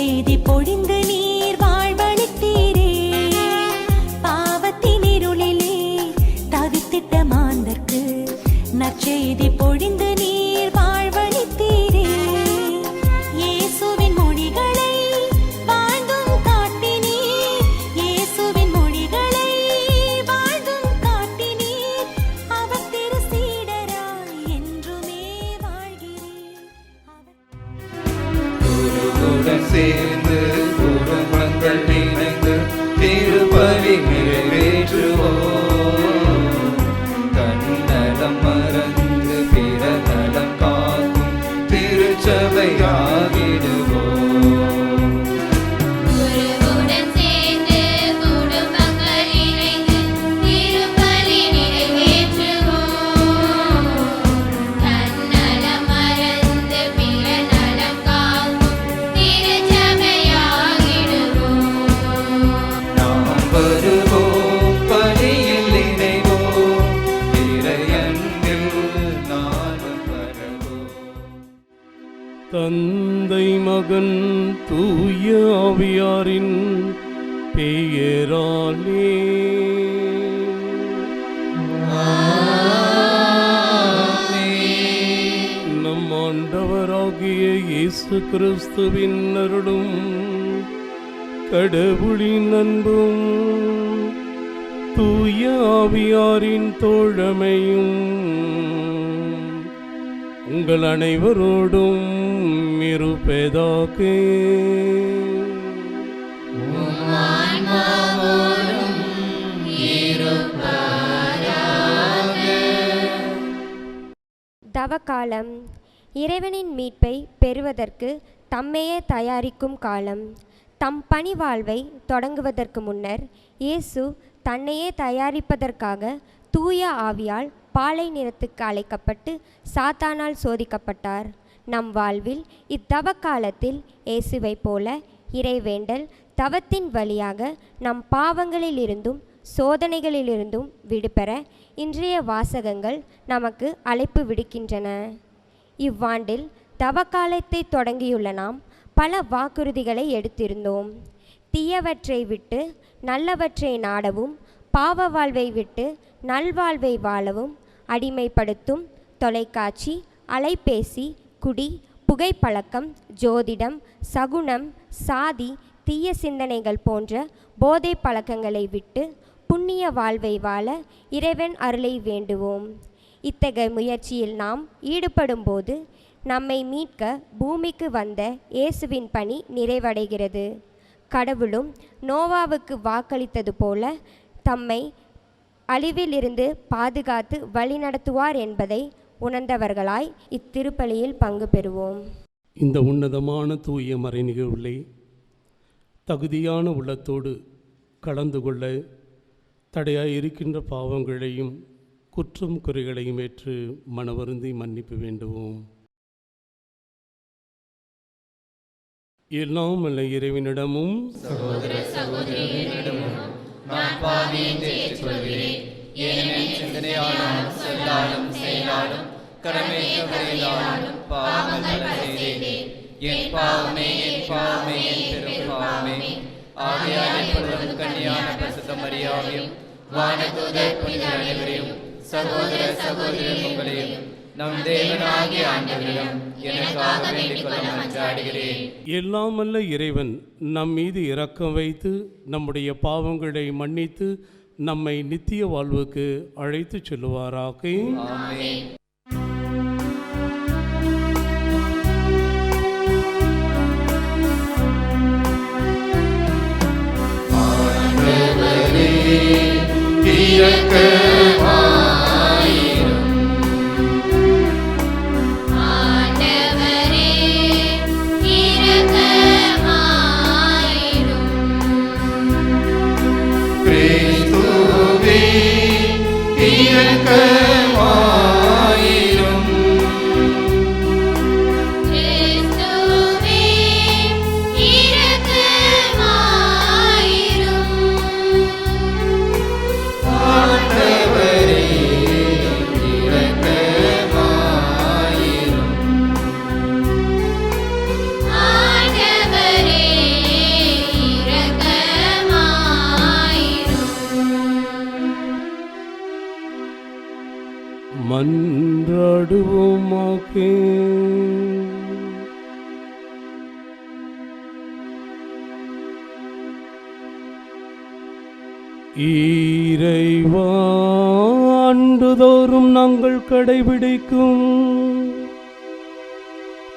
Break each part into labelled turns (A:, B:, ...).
A: நற்செய்தி பொழிந்து நீர் வாழ்வளித்தீரே. பாவத்தின் இருளிலே தவித்திட்ட மாந்தர்க்கு நற்செய்தி பொழிந்து நீர் வாழ்வளித்தீரே. இயேசுவின் மொழிகளை வாழ்ந்தும் காட்டினீர். இயேசுவின் மொழிகளை வாழ்ந்தும் காட்டினீர். அவர் திரு சீடராய் என்றுமே வாழ்கிறீர்.
B: குருவுடன் சேர்ந்து குடும்பங்கள் இணைந்து திருப்பலி நிறைவேற்றுவோம். தன்னலம் மறந்து பிற நலம் காக்கும் திருச்சபையாகிடுவோம்.
C: குருவுடன் சேர்ந்து குடும்பங்கள் இணைந்து திருப்பலி நிறைவேற்றுவோம். தன்னலம் மறந்து பிற நலம் காக்கும் திருச்சபையாகிடுவோம்.
B: நாம் வருவோம், பலியில் இணைவோம், இறையன்பில் நாளும் பரவோம்.
D: தந்தை மகன் தூய ஆவியாரின் பெயராலே நம் ஆண்டவராகிய இயேசு கிறிஸ்துவின் அருளும் கடவுளின் அன்பும் தூய ஆவியாரின் தோழமையும் உங்கள் அனைவரோடும் இருப்பதாக.
E: தவக்காலம் இறைவனின் மீட்பை பெறுவதற்கு தம்மையே தயாரிக்கும் காலம். தம் பணி வாழ்வை தொடங்குவதற்கு முன்னர் இயேசு தன்னையே தயாரிப்பதற்காக தூய ஆவியால் பாலை நிலத்துக்கு அழைக்கப்பட்டு சாத்தானால் சோதிக்கப்பட்டார். நம் வாழ்வில் இத்தவ காலத்தில் இயேசுவை போல இறைவேண்டல் தவத்தின் வழியாக நம் பாவங்களிலிருந்தும் சோதனைகளிலிருந்தும் விடுபெற இன்றைய வாசகங்கள் நமக்கு அழைப்பு விடுக்கின்றன. இவ்வாண்டில் தவக்காலத்தை தொடங்கியுள்ள நாம் பல வாக்குறுதிகளை எடுத்திருந்தோம். தீயவற்றை விட்டு நல்லவற்றை நாடவும், பாவ வாழ்வை விட்டு நல்வாழ்வை வாழவும், அடிமைப்படுத்தும் தொலைக்காட்சி, அலைபேசி, குடி, புகைப்பழக்கம், ஜோதிடம், சகுனம், சாதி, தீய சிந்தனைகள் போன்ற போதை பழக்கங்களை விட்டு புண்ணிய வாழ்வை வாழ இறைவன் அருளை வேண்டுவோம். இத்தகைய முயற்சியில் நாம் ஈடுபடும்போது நம்மை மீட்க பூமிக்கு வந்த இயேசுவின் பணி நிறைவடைகிறது. கடவுளும் நோவாவுக்கு வாக்களித்தது போல தம்மை அழிவிலிருந்து பாதுகாத்து வழிநடத்துவார் என்பதை உணர்ந்தவர்களாய் இத்திருப்பலியில் பங்கு பெறுவோம்.
D: இந்த உன்னதமான தூய மறை நிகழ்வுகளை தகுதியான உள்ளத்தோடு கலந்து கொள்ள தடையாய் இருக்கின்ற பாவங்களையும் குற்றம் குறைகளையும் ஏற்று மனவருந்தி மன்னிப்பு வேண்டுவோம். எல்லாம் அல்ல இறைவனிடமும்
B: சகோதர சகோதரிகளிடமும் நான் பாவியை ஏற்றுக்கொள்கிறேன். ஏனெனில் சிந்தனையாலும் சொல்லாலும் செயலாலும் கடமை தவறினாலும் பாவங்கள் செய்தேன். என் பாவமே, என் பாவமே, என் பெரும் பாவமே. ஆகையால் எப்பொழுதும் கன்னியான பரிசுத்த மரியாவையும் வானதூதர் புனிதர் அனைவரையும் சகோதர சகோதரர் உங்களையும் நம் தேவனாகிய ஆண்டவரிடம் எனக்காக வேண்டிக் கொள்ள மன்றாடுகிறேன்.
D: எல்லாம் அல்ல இறைவன் நம் மீது இரக்கம் வைத்து நம்முடைய பாவங்களை மன்னித்து நம்மை நித்திய வாழ்வுக்கு அழைத்து செல்லுவாராக.
B: ஆமென்.
C: இரக்கமாயிரும்.
D: இறைவா, ஆண்டுதோறும் நாங்கள் கடைபிடிக்கும்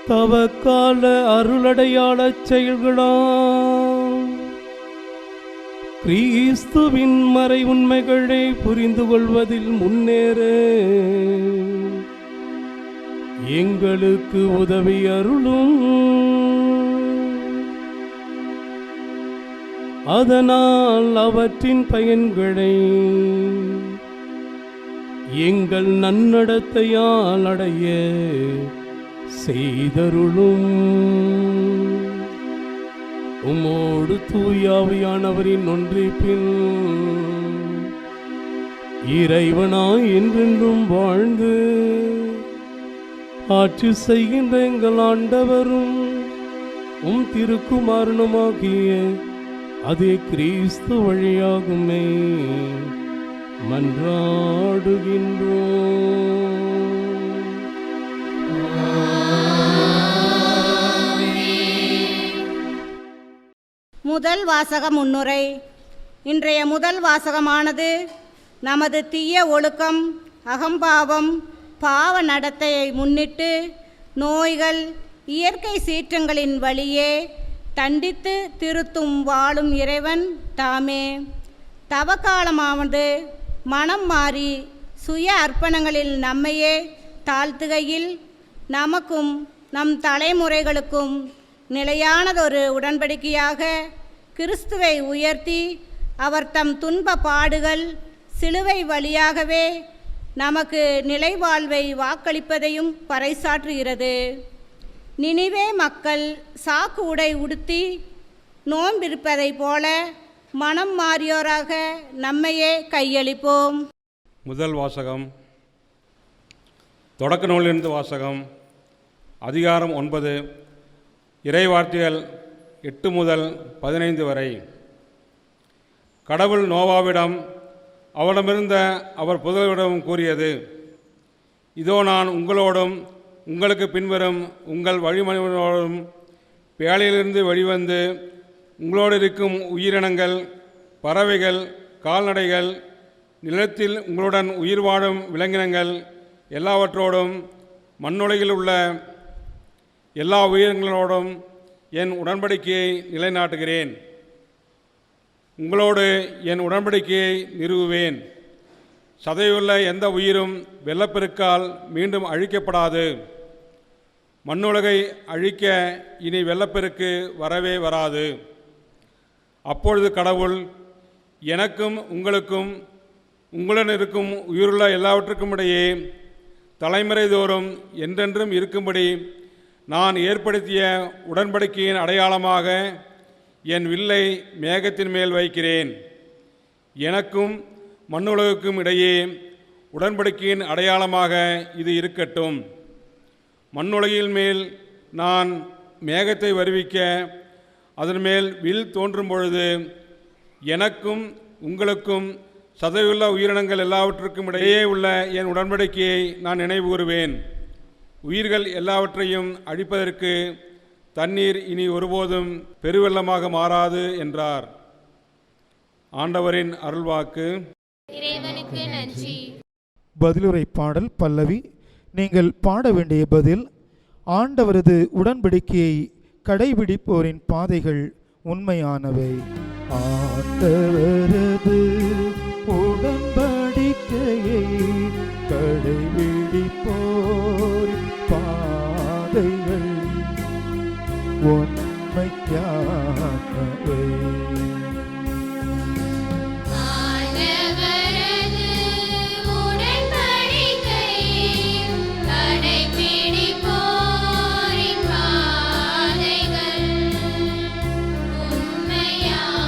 D: தவக்கால அருளடையாளச் செயல்களாம் கிறிஸ்துவின் மறை உண்மைகளை புரிந்து கொள்வதில் முன்னேற எங்களுக்கு உதவி அருளும். அதனால் அவற்றின் பயன்களை எங்கள் நன்னடத்தையால் அடைய செய்தருளும். உம்மோடு தூயாவியானவரின் ஒன்றிப்பில் இறைவனாய் என்றென்றும் வாழ்ந்து ஆட்சி செய்கின்ற எங்கள் ஆண்டவரும் உம் திருக்குமாரனுமாகிய அதே கிறிஸ்து வழியாகுமே மன்றாடுகின்றோம்.
F: முதல் வாசக முன்னுரை. இன்றைய முதல் வாசகமானது நமது தீய ஒழுக்கம், அகம்பாவம், பாவ நடத்தையை முன்னிட்டு நோய்கள், இயற்கை சீற்றங்களின் வழியே தண்டித்து திருத்தும் வாழும் இறைவன் தாமே. தவக்காலமானது மனம் மாறி சுய அர்ப்பணங்களில் நம்மையே தாழ்த்துகையில் நமக்கும் நம் தலைமுறைகளுக்கும் நிலையானதொரு உடன்படிக்கையாக கிறிஸ்துவை உயர்த்தி அவர் தம் துன்ப பாடுகள் சிலுவை வழியாகவே நமக்கு நிலைவாழ்வை வாக்களிப்பதையும் பறைசாற்றுகிறது. நினிவே மக்கள் சாக்கு உடை உடுத்தி நோன்பிருப்பதைப் போல மனம் மாறியோராக நம்மையே கையளிப்போம்.
G: முதல் வாசகம் தொடக்க நூலிலிருந்து வாசகம். அதிகாரம் 9, இறைவார்த்தைகள் 8 முதல் 15 வரை. கடவுள் நோவாவிடம் அவரிடமிருந்த அவர் புதல்வரிடமும் கூறியது, இதோ நான் உங்களோடும் உங்களுக்கு பின்வரும் உங்கள் வழிமனிதரோடும் பேழையிலிருந்து வெளிவந்து உங்களோடு இருக்கும் உயிரினங்கள், பறவைகள், கால்நடைகள், நிலத்தில் உங்களுடன் உயிர் வாழும் விலங்கினங்கள் எல்லாவற்றோடும் மண்ணுலகில் உள்ள எல்லா உயிரினங்களோடும் என் உடன்படிக்கையை நிலைநாட்டுகிறேன். உங்களோடு என் உடன்படிக்கையை நிறுவுவேன். சதையுள்ள எந்த உயிரும் வெள்ளப்பெருக்கால் மீண்டும் அழிக்கப்படாது. மண்ணுலகை அழிக்க இனி வெள்ளப்பெருக்கு வரவே வராது. அப்பொழுது கடவுள் எனக்கும் உங்களுக்கும் உங்களுடன் இருக்கும் உயிருள்ள எல்லாவற்றுக்கும் இடையே தலைமுறை தோறும் என்றென்றும் இருக்கும்படி நான் ஏற்படுத்திய உடன்படிக்கையின் அடையாளமாக என் வில்லை மேகத்தின் மேல் வைக்கிறேன். எனக்கும் மண்ணுலகுக்கும் இடையே உடன்படிக்கையின் அடையாளமாக இது இருக்கட்டும். மண்ணுலகின் மேல் நான் மேகத்தை வருவிக்க அதன் மேல் வில் தோன்றும் பொழுது எனக்கும் உங்களுக்கும் சதையுள்ள உயிரினங்கள் எல்லாவற்றுக்கும் இடையே உள்ள என் உடன்படிக்கையை நான் நினைவு கூறுவேன். உயிர்கள் எல்லாவற்றையும் அழிப்பதற்கு தண்ணீர் இனி ஒருபோதும் பெருவெள்ளமாக மாறாது என்றார். ஆண்டவரின் அருள்வாக்கு.
C: இறைவனுக்கு நன்றி.
H: பதிலுரை பாடல் பல்லவி. நீங்கள் பாட வேண்டிய பதில்: ஆண்டவரது உடன்படிக்கையை கடைபிடிப்போரின் பாதைகள் உண்மையானவை. ஆண்டவரது உடன்படிக்கையை கடைபிடிப்போரின் பாதைகள் உண்மையானவை.
C: ஆண்டவரது உடன்படிக்கை கடைபிடிப்போரின் பாதைகள் உண்மையானவை.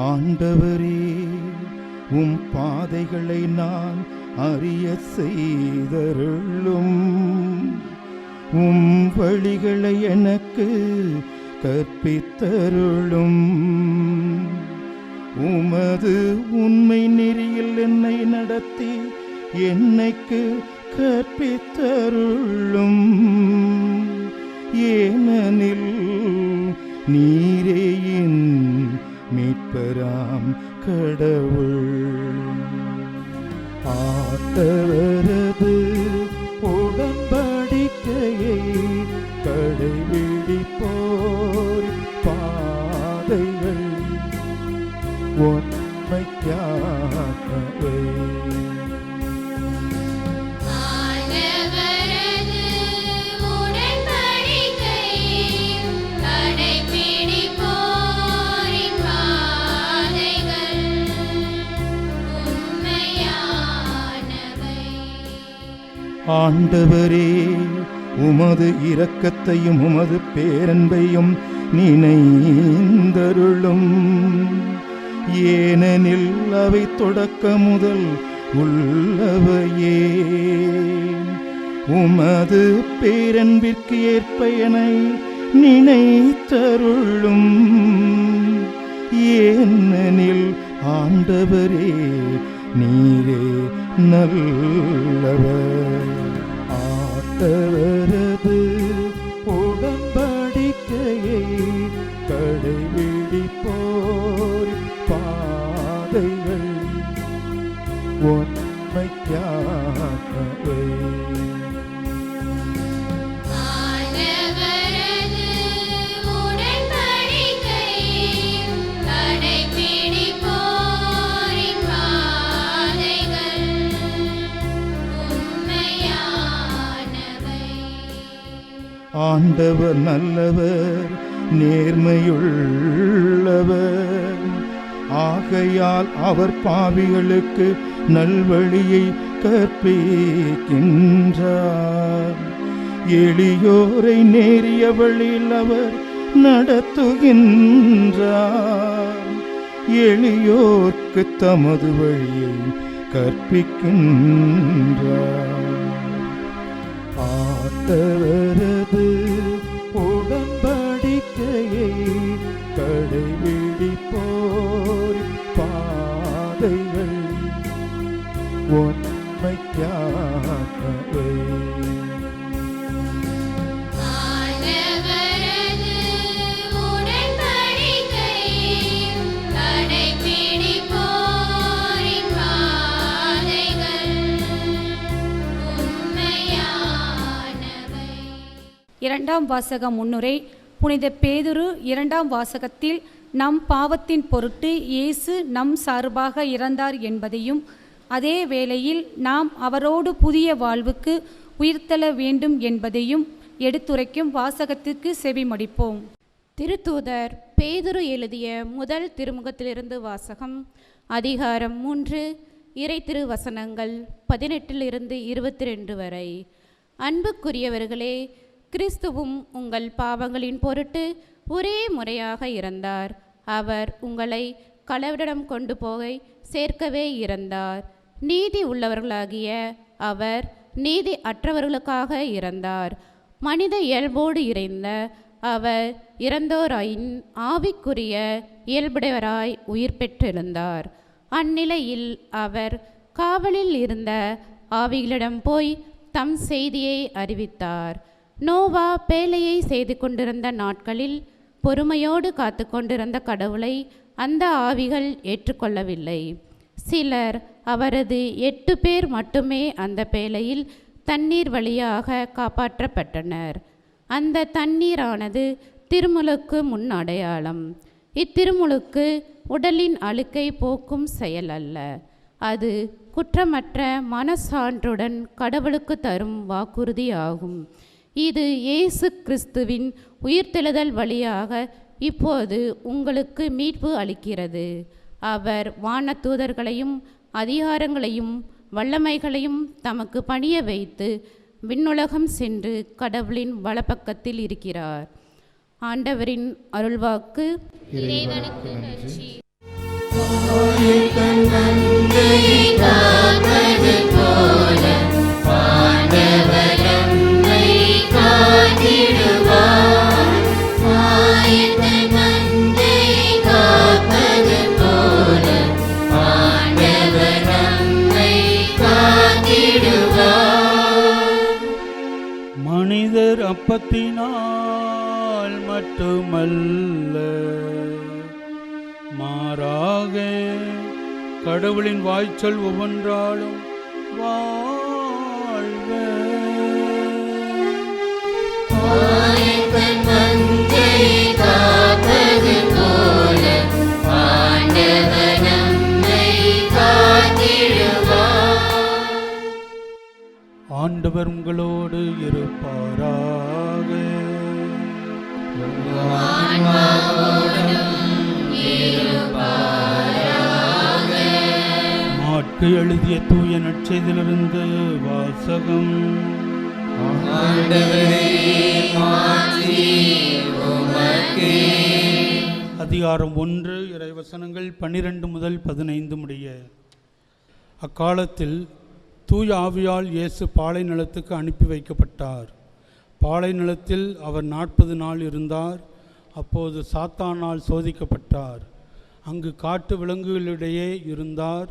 H: ஆண்டவரே, உம் பாதைகளை நான் அறிய செய்தருளும். உம் வழிகளை எனக்கு கற்பித்தருளும். உமது உண்மை நெறியில் என்னை நடத்தி என்னைக்கு கற்பித்தருளும். ஏனெனில் நீரேயின் மீட்பராம் கடவுள். ஆண்டவரது உடன்படிக்கையை கடைபிடிப்போர் பாதைகள் உண்மைக்காகவே.
C: ஆண்டவரது உடன்படிக்கையை கடைபிடிப்போரின் பாதைகள் உண்மையானவை.
H: ஆண்டவரே, உமது இரக்கத்தையும் உமது பேரன்பையும் நினைந்தருளும். ஏனெனில் அவை தொடக்க முதல் உள்ளவையே. உமது பேரன்பிற்கு ஏற்ப என்னை நினைத்தருளும். ஏனெனில் ஆண்டவரே நீரே நல்லவர். ஆண்டவரது உடன்படிக்கையை கடைபிடிப்போர் பாதைகள் உண்மைக்காகவே.
C: ஆண்டவரது உடன்படிக்கையை கடைபிடிப்போரின் பாதைகள் உண்மையானவை.
H: ஆண்டவர் நல்லவர், நேர்மையுள்ளவர். ஆகையால் அவர் பாவிகளுக்கு நல்வழியை கற்பிக்கின்றார். எளியோரை நேரிய வழியில் அவர் நடத்துகின்றார். எளியோர்க்கு தமது வழியை கற்பிக்கின்றார். ஆண்டவரது உடன்படிக்கையை கடைபிடிப்போர் பாதைகள் உண்மைக்காகவே.
C: ஆண்டவரது உடன்படிக்கையை கடைபிடிப்போரின் பாதைகள் உண்மையானவை.
I: இரண்டாம் வாசக முன்னுரை. புனித பேதுரு இரண்டாம் வாசகத்தில் நம் பாவத்தின் பொருட்டு இயேசு நம் சார்பாக இறந்தார் என்பதையும், அதே வேளையில் நாம் அவரோடு புதிய வாழ்வுக்கு உயிர்த்தெழ வேண்டும் என்பதையும் எடுத்துரைக்கும் வாசகத்திற்கு செவிமடிப்போம்.
J: திருத்தூதர் பேதுரு எழுதிய முதல் திருமுகத்திலிருந்து வாசகம். அதிகாரம் 3, இறை திருவசனங்கள் 18 22 வரை. அன்புக்குரியவர்களே, கிறிஸ்துவும் உங்கள் பாவங்களின் பொருட்டு ஒரே முறையாக இறந்தார். அவர் உங்களை கடவுளிடம் கொண்டு போய் சேர்க்கவே இறந்தார். நீதி உள்ளவர்களாகிய அவர் நீதி அற்றவர்களுக்காக இறந்தார். மனித இயல்போடு இறைந்த அவர் இறந்தோராயின் ஆவிக்குரிய இயல்புடையவராய் உயிர் பெற்றிருந்தார். அந்நிலையில் அவர் காவலில் இருந்த ஆவிகளிடம் போய் தம் செய்தியை அறிவித்தார். நோவா பேழையை செய்து கொண்டிருந்த நாட்களில் பொறுமையோடு காத்து கொண்டிருந்த கடவுளை அந்த ஆவிகள் ஏற்றுக்கொள்ளவில்லை. சிலர், அவரது 8 பேர் மட்டுமே அந்த பேழையில் தண்ணீர் வழியாக காப்பாற்றப்பட்டனர். அந்த தண்ணீரானது திருமுழுக்கு முன் அடையாளம். இத்திருமுழுக்கு உடலின் அழுக்கை போக்கும் செயல் அல்ல. அது குற்றமற்ற மனசான்றுடன் கடவுளுக்கு தரும் வாக்குறுதி ஆகும். இது இயேசு கிறிஸ்துவின் உயிர்த்தெழுதல் வழியாக இப்போது உங்களுக்கு மீட்பு அளிக்கிறது. அவர் வானதூதர்களையும் அதிகாரங்களையும் வல்லமைகளையும் தமக்கு பணிய வைத்து விண்ணுலகம் சென்று கடவுளின் வலப்பக்கத்தில் இருக்கிறார். ஆண்டவரின் அருள்வாக்கு.
C: இறைவனுக்கு நன்றி.
A: காப்பது போல ஆண்டவர் நம்மை காத்திடுவார்.
H: அப்பத்தினால் மட்டுமல்ல, மாறாக கடவுளின் வாய்ச்சொல் ஒவ்வொன்றாலும் வாழ்க. ஆண்டவர் உங்களோடு இருப்பாராக. மாற்கு எழுதிய தூய நற்செய்தியிலிருந்து வாசகம். அதிகாரம் 1, இறைவசனங்கள் 12 முதல் 15 முடிய. அக்காலத்தில் தூய ஆவியால் இயேசு பாலை நிலத்துக்கு அனுப்பி வைக்கப்பட்டார். பாலை நிலத்தில் அவர் 40 நாள் இருந்தார். அப்போது சாத்தானால் சோதிக்கப்பட்டார். அங்கு காட்டு விலங்குகளிடையே இருந்தார்.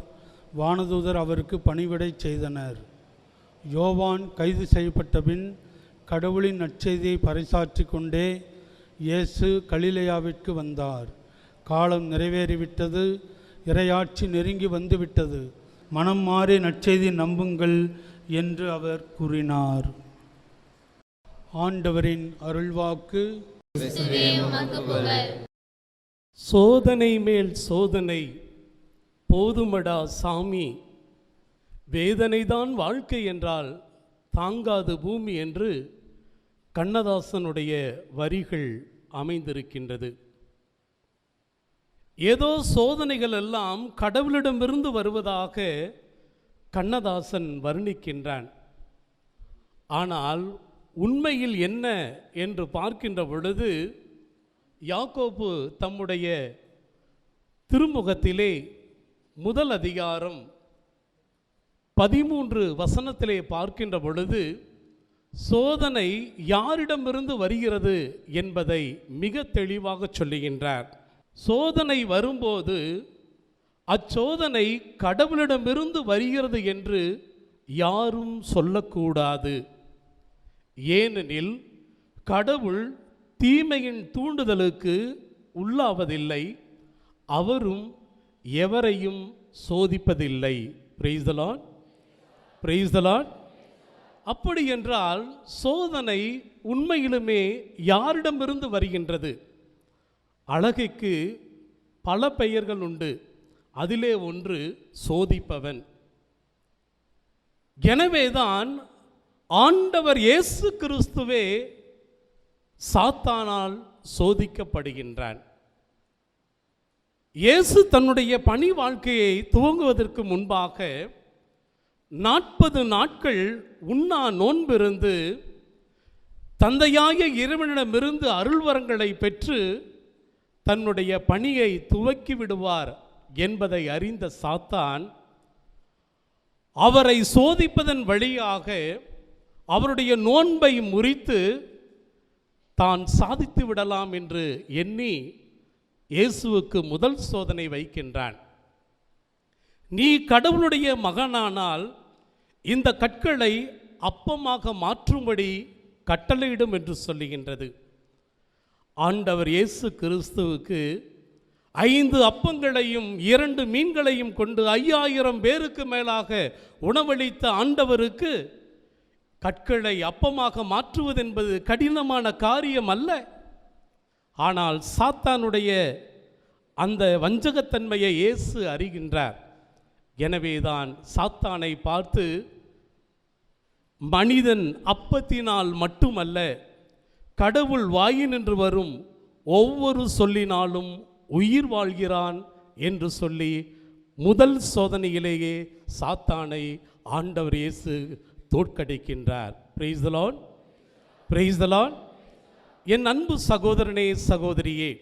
H: வானதூதர் அவருக்கு பணிவிடை செய்தனர். யோவான் கைது செய்யப்பட்ட பின் கடவுளின் நற்செய்தியை பறைசாற்றி கொண்டே இயேசு கலிலேயாவிற்கு வந்தார். காலம் நிறைவேறிவிட்டது, இறையாட்சி நெருங்கி வந்துவிட்டது, மனம் மாறி நற்செய்தி நம்புங்கள் என்று அவர் கூறினார். ஆண்டவரின் அருள்வாக்கு.
D: சோதனை மேல் சோதனை போதுமடா சாமி, வேதனைதான் வாழ்க்கை என்றால் தாங்காது பூமி என்று கண்ணதாசனுடைய வரிகள் அமைந்திருக்கின்றது. ஏதோ சோதனைகள் எல்லாம் கடவுளிடமிருந்து வருவதாக கண்ணதாசன் வர்ணிக்கின்றான். ஆனால் உண்மையில் என்ன என்று பார்க்கின்ற பொழுது, யாக்கோபு தம்முடைய திருமுகத்திலே முதல் அதிகாரம் 13 வசனத்திலே பார்க்கின்ற பொழுது, சோதனை யாரிடமிருந்து வருகிறது என்பதை மிக தெளிவாக சொல்லுகின்றார். சோதனை வரும்போது அச்சோதனை கடவுளிடமிருந்து வருகிறது என்று யாரும் சொல்லக்கூடாது. ஏனெனில் கடவுள் தீமையின் தூண்டுதலுக்கு உள்ளாவதில்லை, அவரும் எவரையும் சோதிப்பதில்லை. Praise the Lord, praise the Lord. அப்படி என்றால் சோதனை உண்மையிலுமே யாரிடமிருந்து வருகின்றது? அழகைக்கு பல பெயர்கள் உண்டு, அதிலே ஒன்று சோதிப்பவன். எனவேதான் ஆண்டவர் இயேசு கிறிஸ்துவே சாத்தானால் சோதிக்கப்படுகின்றான். இயேசு தன்னுடைய பணி வாழ்க்கையை துவங்குவதற்கு முன்பாக 40 நாட்கள் உண்ணா நோன்பிருந்து தந்தையாய இறைவனிடமிருந்து அருள்வரங்களை பெற்று தன்னுடைய பணியை துவக்கி விடுவார் என்பதை அறிந்த சாத்தான் அவரை சோதிப்பதன் வழியாக அவருடைய நோன்பை முறித்து தான் சாதித்து விடலாம் என்று எண்ணி இயேசுவுக்கு முதல் சோதனை வைக்கின்றான். நீ கடவுளுடைய மகனானால் இந்த கற்களை அப்பமாக மாற்றும்படி கட்டளையிடும் என்று சொல்லுகின்றது. ஆண்டவர் இயேசு கிறிஸ்துவுக்கு 5 அப்பங்களையும் 2 மீன்களையும் கொண்டு 5000 பேருக்கு மேலாக உணவளித்த ஆண்டவருக்கு கற்களை அப்பமாக மாற்றுவதென்பது கடினமான காரியம் அல்ல. ஆனால் சாத்தானுடைய அந்த வஞ்சகத்தன்மையை இயேசு அறிகின்றார். எனவேதான் சாத்தானை பார்த்து, மனிதன் அப்பத்தினால் மட்டுமல்ல, கடவுள் வாயினின்று வரும் ஒவ்வொரு சொல்லினாலும் உயிர் வாழ்கிறான் என்று சொல்லி முதல் சோதனையிலேயே சாத்தானை ஆண்டவர் இயேசு தோற்கடிக்கின்றார். Praise the Lord, praise the Lord. என் அன்பு சகோதரனே, சகோதரியே,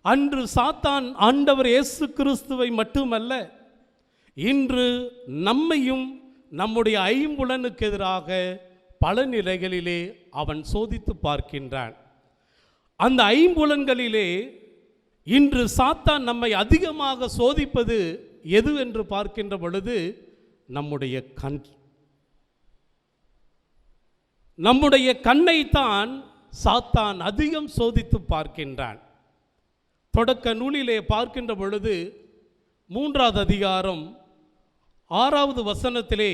D: அன்று சாத்தான் ஆண்டவர் இயேசு கிறிஸ்துவை மட்டுமல்ல, இன்று நம்மையும் நம்முடைய ஐம்புலனுக்கு எதிராக பல நிலைகளிலே அவன் சோதித்து பார்க்கின்றான். அந்த ஐம்புலன்களிலே இன்று சாத்தான் நம்மை அதிகமாக சோதிப்பது எது என்று பார்க்கின்ற பொழுது நம்முடைய கண். நம்முடைய கண்ணைத்தான் சாத்தான் அதிகம் சோதித்து பார்க்கின்றான். தொடக்க நூலிலே பார்க்கின்ற பொழுது 3வது அதிகாரம் 6வது வசனத்திலே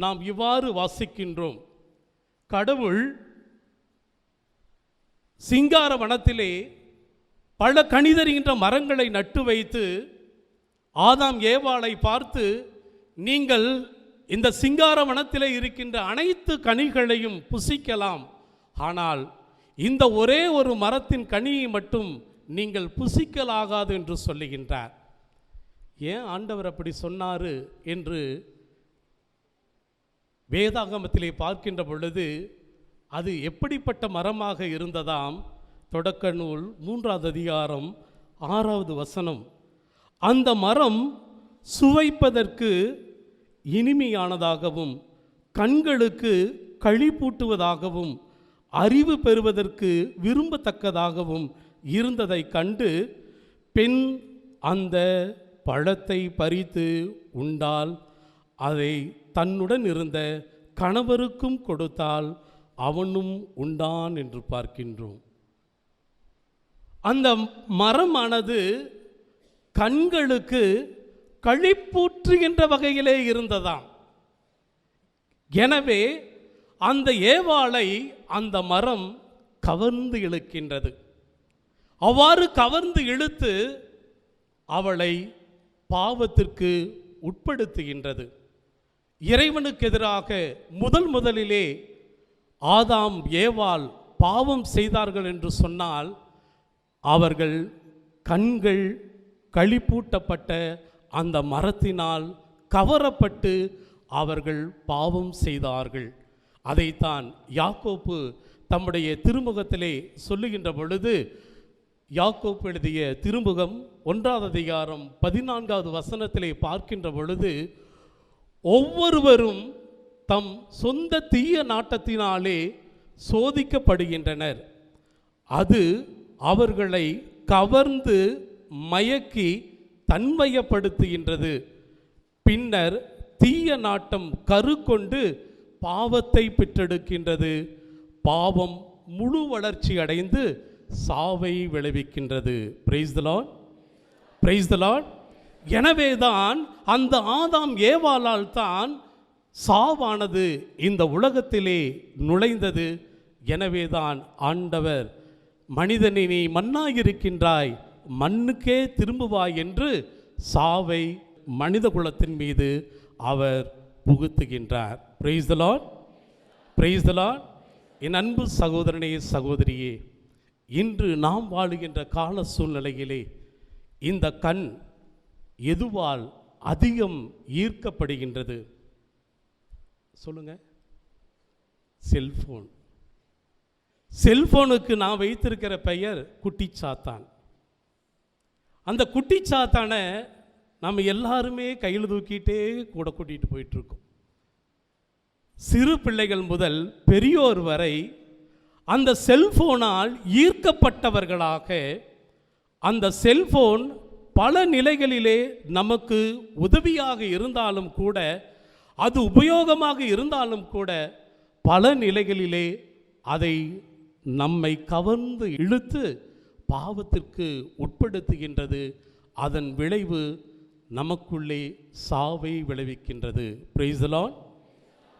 D: நாம் இவ்வாறு வாசிக்கின்றோம். கடவுள் சிங்கார வனத்திலே பல கனிதருகின்ற மரங்களை நட்டு வைத்து ஆதாம் ஏவாளை பார்த்து, நீங்கள் இந்த சிங்கார வனத்திலே இருக்கின்ற அனைத்து கனிகளையும் புசிக்கலாம், ஆனால் இந்த ஒரே ஒரு மரத்தின் கனியை மட்டும் நீங்கள் புசிக்கலாகாது என்று சொல்லுகின்றார். ஏன் ஆண்டவர் அப்படி சொன்னார் என்று வேதாகமத்திலே பார்க்கின்ற பொழுது அது எப்படிப்பட்ட மரமாக இருந்ததாம்? தொடக்க நூல் 3வது அதிகாரம் 6வது வசனம். அந்த மரம் சுவைப்பதற்கு இனிமையானதாகவும் கண்களுக்கு களிப்பூட்டுவதாகவும் அறிவு பெறுவதற்கு விரும்பத்தக்கதாகவும் இருந்ததை கண்டு பெண் அந்த பழத்தை பறித்து உண்டால் அதை தன்னுடன் இருந்த கணவருக்கும் கொடுத்தால் அவனும் உண்டான் என்று பார்க்கின்றோம். அந்த மரமானது கண்களுக்கு களிப்பூற்றுகின்ற வகையிலே இருந்ததாம். எனவே அந்த ஏவாளை அந்த மரம் கவர்ந்து இழுக்கின்றது. அவ்வாறு கவர்ந்து இழுத்து அவளை பாவத்திற்கு உட்படுத்துகின்றது. இறைவனுக்கு எதிராக முதலிலே ஆதாம் ஏவாள் பாவம் செய்தார்கள் என்று சொன்னால் அவர்கள் கண்கள் களிப்பூட்டப்பட்ட அந்த மரத்தினால் கவரப்பட்டு அவர்கள் பாவம் செய்தார்கள். அதைத்தான் யாக்கோப்பு தம்முடைய திருமுகத்திலே சொல்லுகின்ற பொழுது, யாக்கோப்பு எழுதிய திருமுகம் 1வது அதிகாரம் 14வது வசனத்திலே பார்க்கின்ற பொழுது, ஒவ்வொருவரும் தம் சொந்த தீய நாட்டத்தினாலே சோதிக்கப்படுகின்றனர். அது அவர்களை கவர்ந்து மயக்கி தன்மையப்படுத்துகின்றது. பின்னர் தீய நாட்டம் கருக்கொண்டு பாவத்தை பெற்றெடுக்கின்றது. பாவம் முழு வளர்ச்சி அடைந்து சாவை விளைவிக்கின்றது. Praise the Lord, praise the Lord. எனவேதான் அந்த ஆதாம் ஏவாளால் தான் சாவானது இந்த உலகத்திலே நுழைந்தது. எனவேதான் ஆண்டவர் மனிதனை நீ மண்ணாயிருக்கின்றாய், மண்ணுக்கே திரும்புவாய் என்று சாவை மனித குலத்தின் மீது அவர் புகுத்துகின்றார். Praise the Lord, praise the Lord. என் அன்பு சகோதரனே சகோதரியே, இன்று நாம் வாழுகின்ற கால சூழ்நிலையிலே இந்த கண் எதுவால் அதிகம் ஈர்க்கப்படுகின்றது? சொல்லுங்க. செல்போன். செல்போனுக்கு நான் வைத்திருக்கிற பெயர் குட்டிச்சாத்தான். அந்த குட்டிச்சாத்தானை நம்ம எல்லாருமே கையில் தூக்கிட்டே கூட கூட்டிகிட்டு போயிட்டுருக்கோம். சிறு பிள்ளைகள் முதல் பெரியோர் வரை அந்த செல்போனால் ஈர்க்கப்பட்டவர்களாக, அந்த செல்போன் பல நிலைகளிலே நமக்கு உதவியாக இருந்தாலும் கூட, அது உபயோகமாக இருந்தாலும் கூட, பல நிலைகளிலே அதை நம்மை கவர்ந்து இழுத்து பாவத்திற்கு உட்படுத்துகின்றது. அதன் விளைவு நமக்குள்ளே சாவை விளைவிக்கின்றது. Praise the Lord,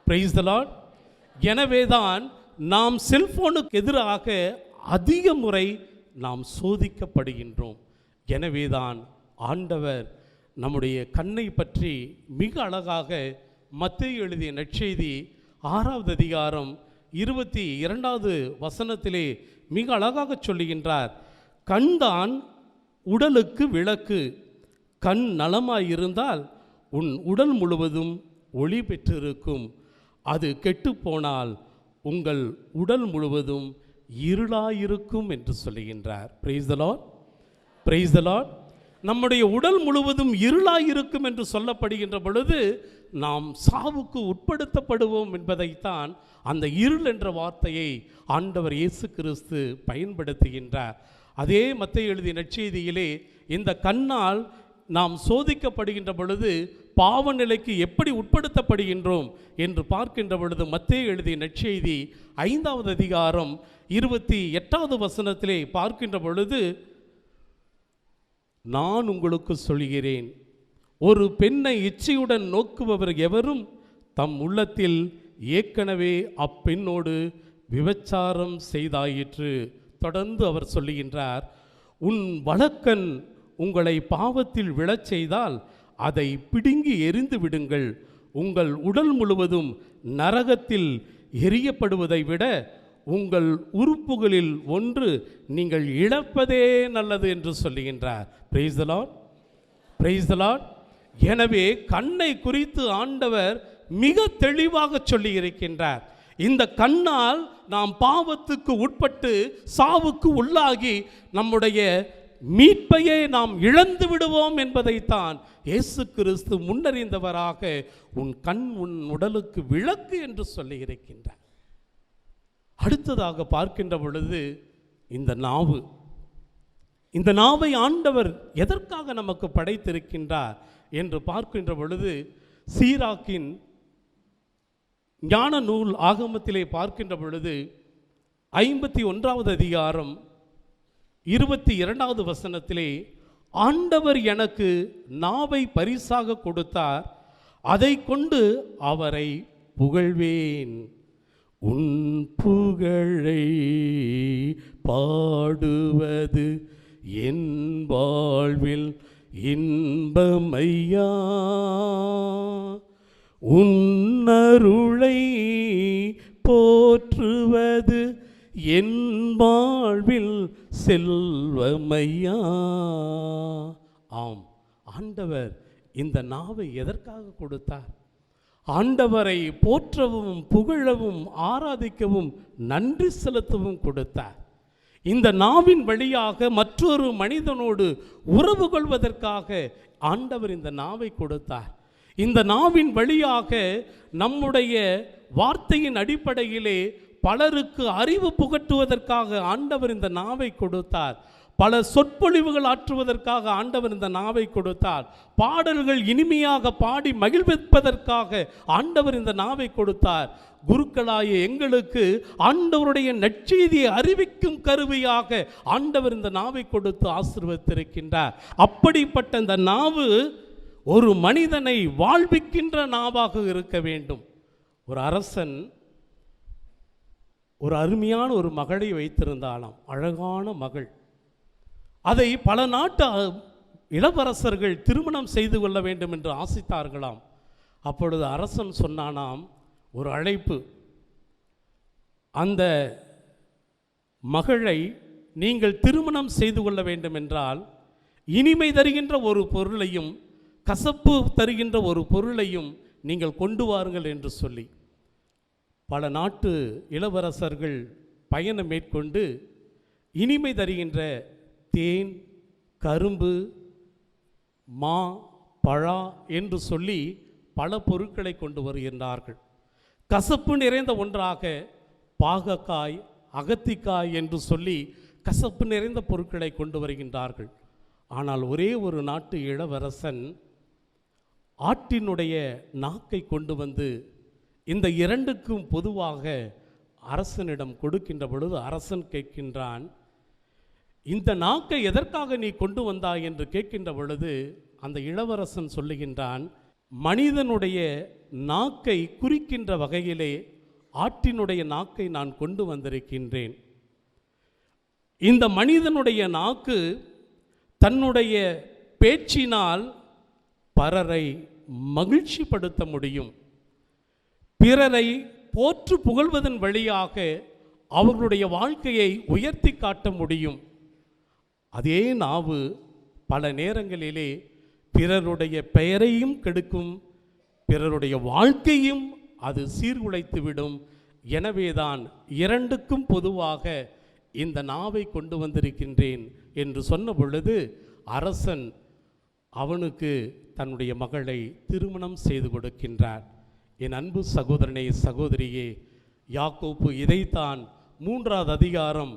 D: praise the Lord. எனவேதான் நாம் செல்போனுக்கு எதிராக அதிக முறை நாம் சோதிக்கப்படுகின்றோம். எனவேதான் ஆண்டவர் நம்முடைய கண்ணை பற்றி மிக அழகாக மத்தேயு எழுதிய நற்செய்தி 6வது அதிகாரம் 22வது வசனத்திலே மிக அழகாக சொல்லுகின்றார். கண்தான் உடலுக்கு விளக்கு. கண் நலமாயிருந்தால் உன் உடல் முழுவதும் ஒளி பெற்றிருக்கும். அது கெட்டுப்போனால் உங்கள் உடல் முழுவதும் இருளாயிருக்கும் என்று சொல்லுகின்றார். Price the Lord, praise the Lord. நம்முடைய உடல் முழுவதும் இருளாயிருக்கும் என்று சொல்லப்படுகின்ற பொழுது நாம் சாவுக்கு உட்படுத்தப்படுவோம் என்பதைத்தான் அந்த இருள் என்ற வார்த்தையை ஆண்டவர் இயேசு கிறிஸ்து பயன்படுத்துகின்றார். அதே மத்தேயு எழுதிய நற்செய்தியிலே இந்த கண்ணால் நாம் சோதிக்கப்படுகின்ற பொழுது பாவ நிலைக்கு எப்படி உட்படுத்தப்படுகின்றோம் என்று பார்க்கின்ற பொழுது மத்தேயு எழுதிய நற்செய்தி 5வது அதிகாரம் 28வது வசனத்திலே பார்க்கின்ற பொழுது, நான் உங்களுக்கு சொல்கிறேன், ஒரு பெண்ணை இச்சையுடன் நோக்குபவர் எவரும் தம் உள்ளத்தில் ஏற்கனவே அப்பெண்ணோடு விபச்சாரம் செய்தாயிற்று. தொடர்ந்து அவர் சொல்லுகின்றார், உன் வலக்கண் உங்களை பாவத்தில் விழச் செய்தால் அதை பிடுங்கி எறிந்து விடுங்கள். உங்கள் உடல் முழுவதும் நரகத்தில் எரியப்படுவதை விட உங்கள் உறுப்புகளில் ஒன்று நீங்கள் இழப்பதே நல்லது என்று சொல்லுகின்றார். Price the Lord, praise the Lord. எனவே கண்ணை குறித்து ஆண்டவர் மிக தெளிவாக சொல்லி இருக்கின்றார். இந்த கண்ணால் நாம் பாவத்துக்கு உட்பட்டு சாவுக்கு உள்ளாகி நம்முடைய மீட்பையே நாம் இழந்து விடுவோம் என்பதைத்தான் இயேசு கிறிஸ்து முன்னறிந்தவராக உன் கண் உன் உடலுக்கு விளக்கு என்று சொல்லி இருக்கின்றார். அடுத்ததாக பார்க்கின்ற பொழுது இந்த நாவை ஆண்டவர் எதற்காக நமக்கு படைத்திருக்கின்றார் என்று பார்க்கின்ற பொழுது, சீராக்கின் ஞான நூல் ஆகமத்திலே பார்க்கின்ற பொழுது 51வது அதிகாரம் 22வது வசனத்திலே, ஆண்டவர் எனக்கு நாவை பரிசாக கொடுத்தார், அதை கொண்டு அவரை புகழ்வேன். உன் புகழை பாடுவது என் வாழ்வில் இன்பமையா, உன்னருளை போற்றுவது என் வாழ்வில் செல்வமையா. ஆம், ஆண்டவர் இந்த நாவை எதற்காக கொடுத்தார்? ஆண்டவரை போற்றவும் புகழவும் ஆராதிக்கவும் நன்றி செலுத்தவும் கொடுத்தார். இந்த நாவின் வழியாக மற்றொரு மனிதனோடு உறவு கொள்வதற்காக ஆண்டவர் இந்த நாவை கொடுத்தார். இந்த நாவின் வழியாக நம்முடைய வார்த்தையின் அடிப்படையிலே பலருக்கு அறிவு புகட்டுவதற்காக ஆண்டவர் இந்த நாவை கொடுத்தார். பல சொற்பொழிவுகள் ஆற்றுவதற்காக ஆண்டவர் இந்த நாவை கொடுத்தார். பாடல்கள் இனிமையாக பாடி மகிழ்விப்பதற்காக ஆண்டவர் இந்த நாவை கொடுத்தார். குருக்களாய எங்களுக்கு ஆண்டவருடைய நற்செய்தியை அறிவிக்கும் கருவியாக ஆண்டவர் இந்த நாவை கொடுத்து ஆசீர்வதித்திருக்கின்றார். அப்படிப்பட்ட இந்த நாவு ஒரு மனிதனை வாழ்விக்கின்ற நாவாக இருக்க வேண்டும். ஒரு அரசன் ஒரு அருமையான ஒரு மகளை வைத்திருந்தாலாம், அழகான மகள். அதை பல நாட்டு இளவரசர்கள் திருமணம் செய்து கொள்ள வேண்டும் என்று ஆசித்தார்களாம். அப்பொழுது அரசன் சொன்னானாம், ஒரு அழைப்பு, அந்த மகளை நீங்கள் திருமணம் செய்து கொள்ள வேண்டும் என்றால் இனிமை தருகின்ற ஒரு பொருளையும் கசப்பு தருகின்ற ஒரு பொருளையும் நீங்கள் கொண்டு வாருங்கள் என்று சொல்லி பல நாட்டு இளவரசர்கள் பயணம் மேற்கொண்டு இனிமை தருகின்ற தேன், கரும்பு, மா, பழா என்று சொல்லி பல பொருட்களை கொண்டு வருகின்றார்கள். கசப்பு நிறைந்த ஒன்றாக பாகக்காய், அகத்திக்காய் என்று சொல்லி கசப்பு நிறைந்த பொருட்களை கொண்டு வருகின்றார்கள். ஆனால் ஒரே ஒரு நாட்டு இளவரசன் ஆட்டினுடைய நாக்கை கொண்டு வந்து இந்த இரண்டுக்கும் பொதுவாக அரசனிடம் கொடுக்கின்ற பொழுது அரசன் கேட்கின்றான், இந்த நாக்கை எதற்காக நீ கொண்டு வந்தாய் என்று கேட்கின்ற பொழுது அந்த இளவரசன் சொல்லுகின்றான், மனிதனுடைய நாக்கை குறிக்கின்ற வகையிலே ஆட்டினுடைய நாக்கை நான் கொண்டு வந்திருக்கின்றேன். இந்த மனிதனுடைய நாக்கு தன்னுடைய பேச்சினால் பலரை மகிழ்ச்சிப்படுத்த முடியும், பிறரை போற்று புகழ்வதன் வழியாக அவர்களுடைய வாழ்க்கையை உயர்த்தி காட்ட முடியும். அதே நாவு பல நேரங்களிலே பிறருடைய பெயரையும் கெடுக்கும், பிறருடைய வாழ்க்கையும் அது சீர்குலைத்துவிடும். எனவேதான் இரண்டுக்கும் பொதுவாக இந்த நாவை கொண்டு வந்திருக்கின்றேன் என்று சொன்ன பொழுது அரசன் அவனுக்கு தன்னுடைய மகளை திருமணம் செய்து கொடுக்கின்றார். என் அன்பு சகோதரனே, சகோதரியே, யாக்கோப்பு இதைத்தான் 3வது அதிகாரம்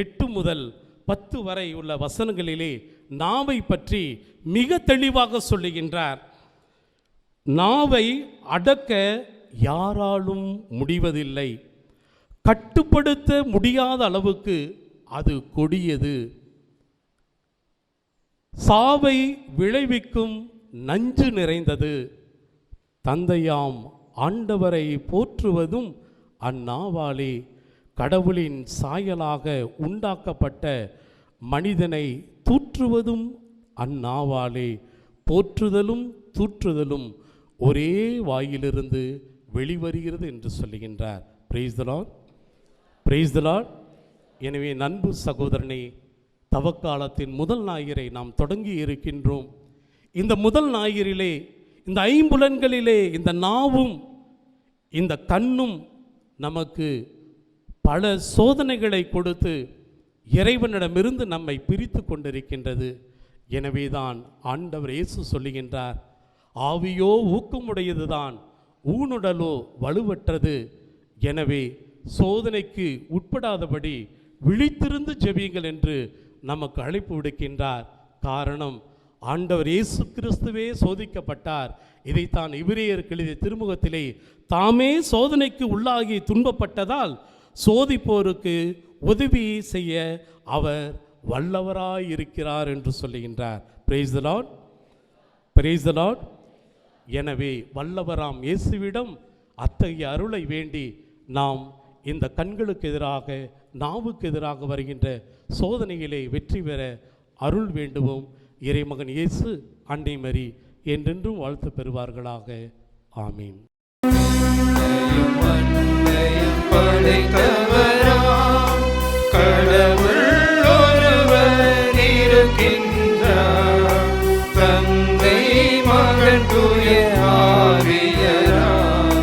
D: 8 முதல் 10 வரை உள்ள வசனங்களிலே நாவை பற்றி மிக தெளிவாக சொல்லுகின்றார். நாவை அடக்க யாராலும் முடிவதில்லை, கட்டுப்படுத்த முடியாத அளவுக்கு அது கொடியது, சாவை விளைவிக்கும் நஞ்சு நிறைந்தது. தந்தையாம் ஆண்டவரை போற்றுவதும் அந்நாவாலே, கடவுளின் சாயலாக உண்டாக்கப்பட்ட மனிதனை தூற்றுவதும் அந்நாவாலே, போற்றுதலும் தூற்றுதலும் ஒரே வாயிலிருந்து வெளிவருகிறது என்று சொல்லுகின்றார். Price the Lord, praise the Lord. எனவே நண்பு சகோதரனே, தவக்காலத்தின் முதல் ஞாயிறை நாம் தொடங்கி இருக்கின்றோம். இந்த முதல் ஞாயிறிலே இந்த ஐம்புலன்களிலே இந்த நாவும் இந்த கண்ணும் நமக்கு பல சோதனைகளை கொடுத்து இறைவனிடமிருந்து நம்மை பிரித்து கொண்டிருக்கின்றது. எனவேதான் ஆண்டவர் இயேசு சொல்லுகின்றார், ஆவியோ ஊக்கமுடையதுதான், ஊனுடலோ வலுவற்றது. எனவே சோதனைக்கு உட்படாதபடி விழித்திருந்து ஜெபியுங்கள் என்று நமக்கு அழைப்பு விடுக்கின்றார். காரணம், ஆண்டவர் இயேசு கிறிஸ்துவே சோதிக்கப்பட்டார். இதைத்தான் எபிரேயருக்கு எழுதிய திருமுகத்திலே தாமே சோதனைக்கு உள்ளாகி துன்பப்பட்டதால் சோதிப்போருக்கு உதவி செய்ய அவர் வல்லவராயிருக்கிறார் என்று சொல்லுகின்றார். Price the Lord, praise the Lord. எனவே வல்லவராம் இயேசுவிடம் அத்தகைய அருளை வேண்டி நாம் இந்த கண்களுக்கு எதிராக நாவுக்கு எதிராக வருகின்ற சோதனைகளை வெற்றி பெற அருள் வேண்டுவோம். இறைமகன் இயேசு, அன்னை மரி என்றென்றும் வாழ்த்து பெறுவார்களாக. ஆமீன்.
B: கடவுள் ஒருவர் இருக்கின்றார், தந்தை மகன் தூய ஆவியார்,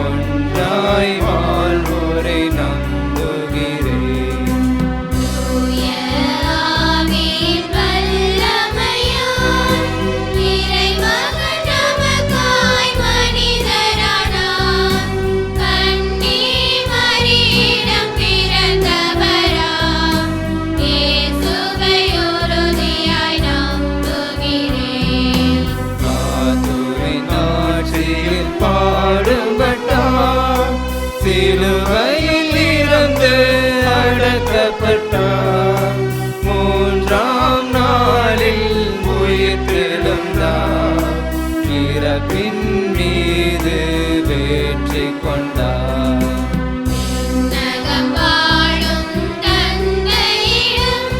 B: ஒன்றாய் வாழ்வோரை நம்புகிறேன்.
C: தூய ஆவியின் வல்லமையால் இறைமகன் நமக்காய் மனிதரானார். கன்னி மரியிடம் பிறந்தவராம் இயேசுவை உறுதியாய் நம்புகிறேன்.
B: ஆத்துவின் ஆட்சியில் பாடுபட்டார், சிலுவையில் இருந்து அடக்கப்பட்டார், 3ஆம் நாளில் உயிர்த்தெழுந்தார், இறப்பின் மீது வெற்றி கொண்டார்.
C: விண்ணகம் வாழும் தந்தையிடம்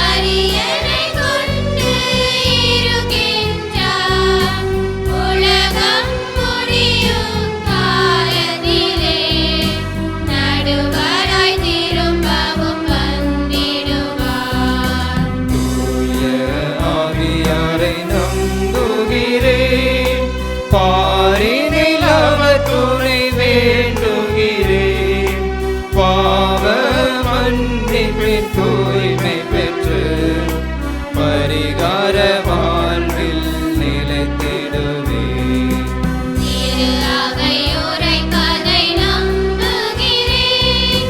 C: அரியணை கொண்டு இருக்கின்றார். உலகம் முடியும் காலத்திலே நடுவராய் திரும்பவும் வந்திடுவார்.
B: தூய ஆவியாரை நம்புகிறேன், பாரினில் அவர் துணை வேண்டுகிறேன், பாவ மன்னிப்பின் தூய்மை பெற்று பரிகார வாழ்வில் நிலைத்திடுவேன்.
C: திரு அவை உரைப்பதை நம்புகிறேன்,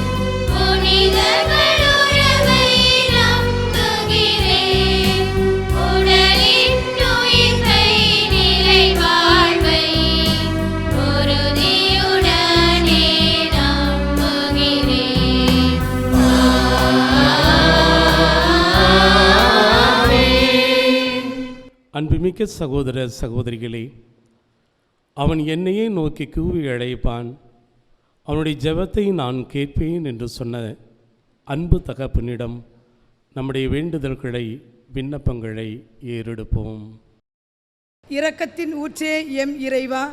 C: புனிதர்கள் உறவை நம்புகிறேன், உடலின் உயிர்ப்பை நிலை வாழ்வை உறுதியுடனே நம்புகிறேன்.
D: அன்புமிக்க சகோதர சகோதரிகளே, அவன் என்னையே நோக்கி கூவி அழைப்பான், அவனுடைய ஜெபத்தை நான் கேட்பேன் என்று சொன்ன அன்பு தகப்பனிடம் நம்முடைய வேண்டுதல்களை விண்ணப்பங்களை ஏறெடுப்போம்.
K: இரக்கத்தின் ஊற்றே எம் இறைவா,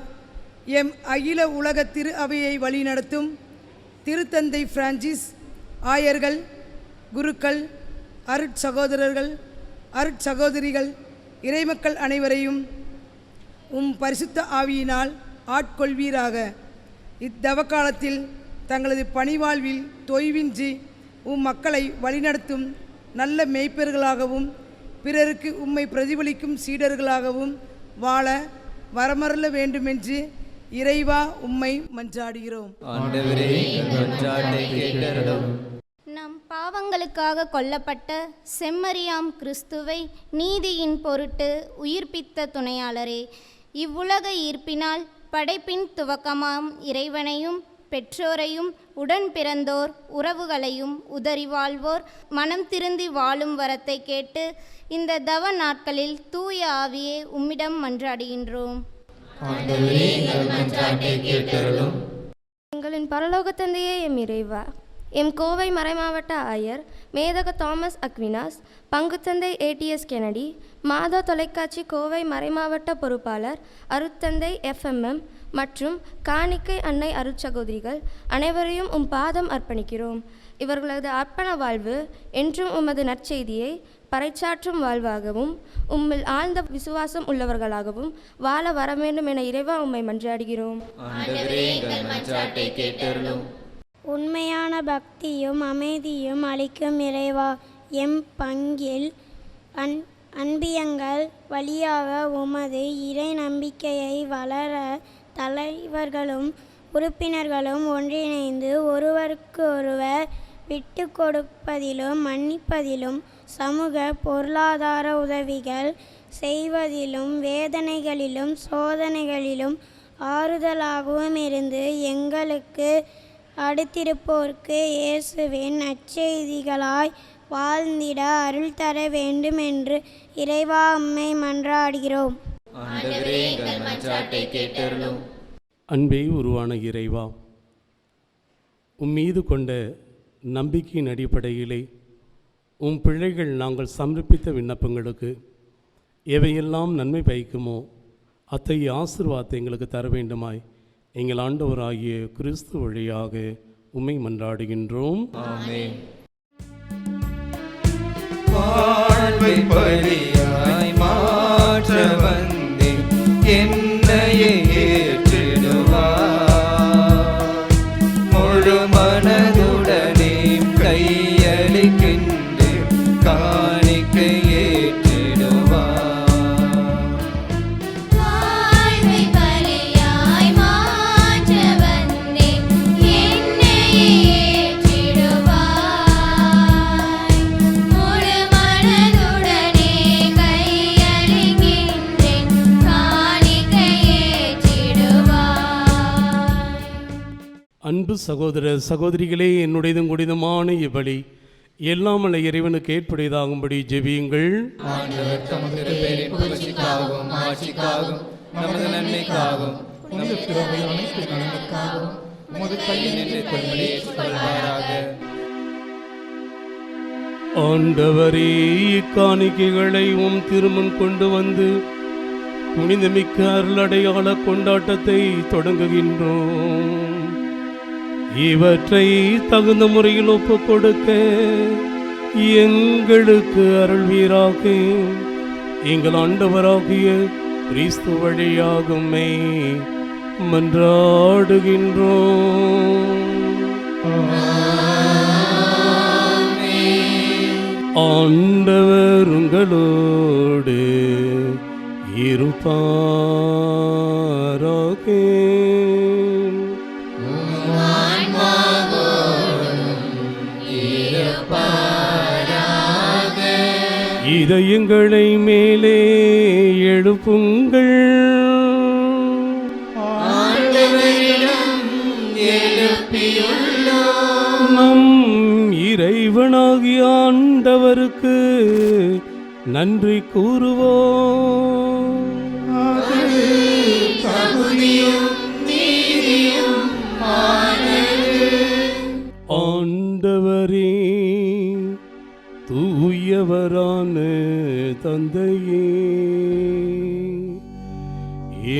K: எம் அகில உலக திரு அவையை வழிநடத்தும் திருத்தந்தை பிரான்சிஸ், ஆயர்கள், குருக்கள், அருட்சகோதரர்கள், அருட்சகோதரிகள், இறைமக்கள் அனைவரையும் பரிசுத்த ஆவியினால் ஆட்கொள்வீராக. இத்தவக்காலத்தில் தங்களது பணிவாழ்வில் தொய்வின்றி மக்களை வழிநடத்தும் நல்ல மேய்ப்பர்களாகவும் பிறருக்கு உம்மை பிரதிபலிக்கும் சீடர்களாகவும் வாழ வரமருள வேண்டுமென்று இறைவா உம்மை மன்றாடுகிறோம்.
B: ஆண்டவரே, எங்கள் மன்றாட்டை கேட்டருளும்.
E: நம் பாவங்கள்
L: பாவங்களுக்காக கொல்லப்பட்ட செம்மறியாம் கிறிஸ்துவை நீதியின் பொருட்டு உயிர்ப்பித்த துணையாளரே, இவ்வுலக ஈர்ப்பினால் படைப்பின் துவக்கமாம் இறைவனையும் பெற்றோரையும் உடன் பிறந்தோர் உறவுகளையும் உதறி வாழ்வோர் மனம் திருந்தி வாழும் வரத்தை கேட்டு இந்த தவ நாட்களில் தூய ஆவியே உம்மிடம் மன்றாடுகின்றோம்.
E: எங்களின் பரலோக தந்தையே, எம் இறைவா, எம் கோவை மறைமாவட்ட ஆயர் மேதக தாமஸ் அக்வினாஸ், பங்குத்தந்தை ஏடிஎஸ் கெனடி, மாதா தொலைக்காட்சி கோவை மறைமாவட்ட பொறுப்பாளர் அருட்தந்தை FMM மற்றும் காணிக்கை அன்னை அருட்சகோதரிகள் அனைவரையும் உம் பாதம் அர்ப்பணிக்கிறோம். இவர்களது அர்ப்பண வாழ்வு என்றும் உமது நற்செய்தியை பறைச்சாற்றும் வாழ்வாகவும் உம்மில் ஆழ்ந்த விசுவாசம் உள்ளவர்களாகவும் வாழ வர வேண்டும் என இறைவா உம்மை மன்றாடுகிறோம்.
M: உண்மையான பக்தியும் அமைதியும் அளிக்கும் இறைவா, எம் பங்கில் அன்பியங்கள் வழியாக உமது இறை நம்பிக்கையை வளர தலைவர்களும் உறுப்பினர்களும் ஒன்றிணைந்து ஒருவருக்கு ஒருவர் விட்டு கொடுப்பதிலும் மன்னிப்பதிலும் சமூக பொருளாதார உதவிகள் செய்வதிலும் வேதனைகளிலும் சோதனைகளிலும் ஆறுதலாகவும் இருந்து எங்களுக்கு அடுத்திருப்போருக்கு இயேசுவின் நற்செய்திகளாய் வாழ்ந்திட அருள் தர வேண்டும் என்று இறைவா உம்மை மன்றாடுகிறோம்.
D: அன்பே உருவான இறைவா, உம்மீது கொண்ட நம்பிக்கையின் அடிப்படையிலே உம் பிள்ளைகள் நாங்கள் சமர்ப்பித்த விண்ணப்பங்களுக்கு எவையெல்லாம் நன்மை பயக்குமோ அத்தகைய ஆசீர்வாதத்தை எங்களுக்கு தர வேண்டுமாய் எங்கள் ஆண்டவராகிய கிறிஸ்து வழியாக உம்மை மன்றாடுகின்றோம்.
B: ஆமென். வாழ்வை பலியாய் மாற்ற வந்தேன், என்னையே ஏற்றிடுவார். முழு மனதுடனே கையளிக்கின்றேன், காணிக்கை ஏற்றிடுவார்.
C: வாழ்வை பலியாய் மாற்ற வந்தேன், என்னையே ஏற்றிடுவாய். முழு மனதுடனே கையளிக்கின்றேன், காணிக்கை ஏற்றிடுவாய்.
D: அன்பு சகோதர சகோதரிகளே, என்னுடையதும் கூடியதுமான இவ்வழி எல்லாமல்ல இறைவனுக்கு ஏற்புடையதாகும்படி ஜெபியுங்கள்.
B: ஆண்டவர் தமது பேரின் புகழ்ச்சிக்காகவும் ஆட்சிக்காகவும் நமது நன்மைக்காகவும் நமது பிறவை அனைத்து நன்மைக்காகவும் உமது கையில் நின்று கொள்வதை ஏற்றுக்கொள்வாராக.
D: ஆண்டவரே, இக்காணிக்கைகளை உம் திருமுன் கொண்டு வந்து புனிதமிக்க அருளடையாள கொண்டாட்டத்தை தொடங்குகின்றோம். இவற்றை தகுந்த முறையில் ஒப்புக் கொடுக்க எங்களுக்கு அருள்வீராக. எங்கள் ஆண்டவராகிய கிறிஸ்து வழியாக உம்மை மன்றாடுகின்றோம். ஆண்டவர் உங்களோடு இருப்பாராக. இதயங்களை மேலே எழுப்புங்கள். நம் இறைவனாகிய ஆண்டவருக்கு நன்றி கூறுவோம். ஆண்டவரே, தூயவரான தந்தையே,